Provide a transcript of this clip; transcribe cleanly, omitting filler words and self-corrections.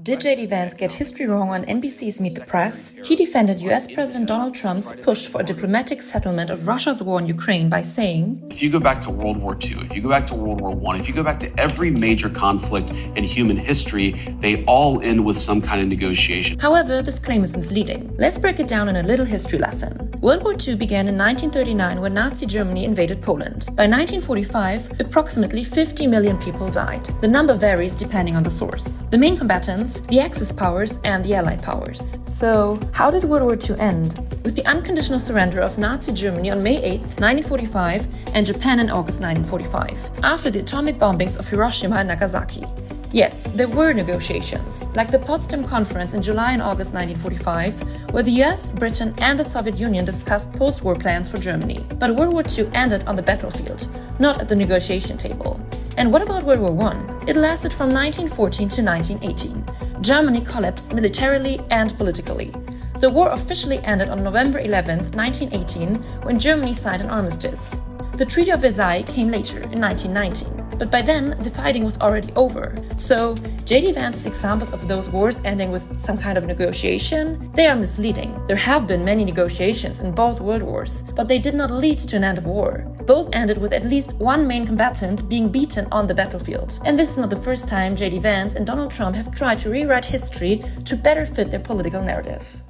Did JD Vance get history wrong on NBC's Meet the Press? He defended US President Donald Trump's push for a diplomatic settlement of Russia's war in Ukraine by saying, if you go back to World War II, if you go back to World War I, if you go back to every major conflict in human history, they all end with some kind of negotiation. However, this claim is misleading. Let's break it down in a little history lesson. World War II began in 1939 when Nazi Germany invaded Poland. By 1945, approximately 50 million people died. The number varies depending on the source. The main combatants, the Axis powers and the Allied powers. So, how did World War II end? With the unconditional surrender of Nazi Germany on May 8, 1945 and Japan in August 1945, after the atomic bombings of Hiroshima and Nagasaki. Yes, there were negotiations, like the Potsdam Conference in July and August 1945, where the US, Britain and the Soviet Union discussed post-war plans for Germany. But World War II ended on the battlefield, not at the negotiation table. And what about World War I? It lasted from 1914 to 1918. Germany collapsed militarily and politically. The war officially ended on November 11, 1918, when Germany signed an armistice. The Treaty of Versailles came later, in 1919, but by then the fighting was already over. So, JD Vance's examples of those wars ending with some kind of negotiation, they are misleading. There have been many negotiations in both world wars, but they did not lead to an end of war. Both ended with at least one main combatant being beaten on the battlefield. And this is not the first time JD Vance and Donald Trump have tried to rewrite history to better fit their political narrative.